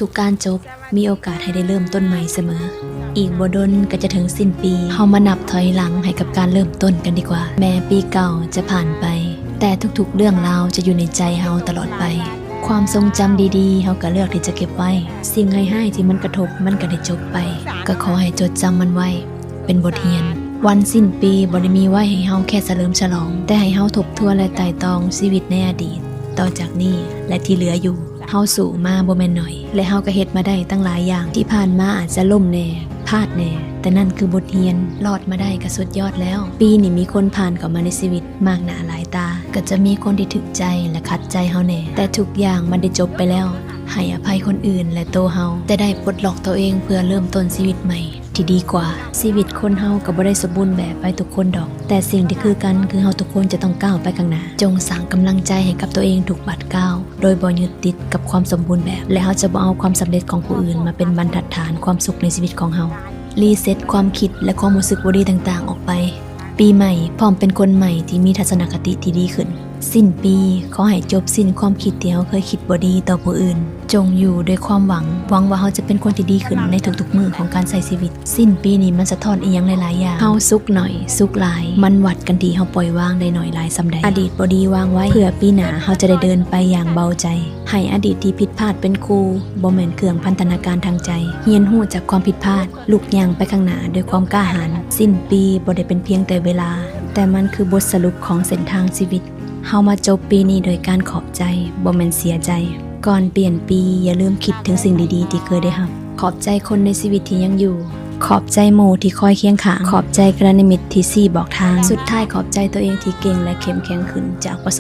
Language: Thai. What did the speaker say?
ทุกๆการจบมีโอกาสให้ได้เริ่มต้นใหม่เสมออีกบ่ดนก็จะถึงสิ้นปีเฮามานับถอยหลังให้กับการเริ่มต้นกันดีกว่าแม้ปีเก่าจะผ่านไปแต่ทุกๆเรื่องราวจะอยู่ในใจเฮาตลอดไปความทรงจำดีๆเฮาก็เลือกที่จะเก็บไว้สิ่งให้ที่มันกระทบมันก็ได้จบไปก็ขอให้จดจำมันไว้เป็นบทเรียนวันสิ้นปีบ่ได้มีไว้ให้เฮาแค่เฉลิมฉลองแต่ให้เฮาทบทวนและไต่ตองชีวิตในอดีตต่อจากนี้และที่เหลืออยู่เฮาสู่มาบ่แม่นน้อยและเฮาก็เฮ็ดมาได้ตั้งหลายอย่างที่ผ่านมาอาจจะล่มแน่พลาดแน่แต่นั่นคือบทเรียนรอดมาได้ก็สุดยอดแล้วปีนี้มีคนผ่านเข้ามาในชีวิตมากหน้าหลายตาก็จะมีคนที่ถึกใจและขัดใจเฮาแน่แต่ทุกอย่างมันได้จบไปแล้วให้อภัยคนอื่นและตัวเฮาแต่ได้ปลดล็อกตัวเองเพื่อเริ่มต้นชีวิตใหม่ที่ดีกว่าชีวิตคนเฮาก็บ่ได้สมบูรณ์แบบไปทุกคนดอกแต่สิ่งที่คือกันคือเฮาทุกคนจะต้องก้าวไปข้างหน้าจงสร้างกำลังใจให้กับตัวเองทุกบัดก้าวโดยบ่ยึดติดกับความสมบูรณ์แบบและเฮาจะบ่เอาความสำเร็จของผู้อื่นมาเป็นบรรทัดฐานความสุขในชีวิตของเฮารีเซ็ตความคิดและความรู้สึกบ่ดีต่างๆออกไปปีใหม่พร้อมเป็นคนใหม่ที่มีทัศนคติที่ดีขึ้นสิ้นปีขอให้จบสิ้นความคิดที่เฮาเคยคิดบ่ดีต่อผู้อื่นจงอยู่ด้วยความหวังว่าเฮาจะเป็นคนที่ดีขึ้นในทุกๆมื้อของการใช้ชีวิตสิ้นปีนี้มันสะท้อนอีหยังหลายๆอย่างเฮาสุขหน่อยสุขหลายมันวัดกันที่เฮาปล่อยวางได้หน่อยหลายส่ำใดอดีตบ่ดีวางไว้เพื่อปีหน้าเฮาจะได้เดินไปอย่างเบาใจให้อดีตที่ผิดพลาดเป็นครูบ่แม่นเครื่องพันธนาการทางใจเรียนรู้จากความผิดพลาดลุกย่างไปข้างหน้าด้วยความกล้าหาญสิ้นปีบ่ได้เป็นเพียงแต่เวลาแต่มันคือบทสรุปของเส้นทางชีวิตเฮามาจบปีนี้โดยการขอบใจบ่แม่นเสียใจก่อนเปลี่ยนปีอย่าลืมคิดถึงสิ่งดีๆที่เคยได้รับขอบใจคนในชีวิตที่ยังอยู่ขอบใจหมู่ที่คอยเคียงข้างขอบใจกัลยาณมิตรที่ชี้บอกทางสุดท้ายขอบใจตัวเองที่เก่งและเข้มแข็งขึ้นจากประสบ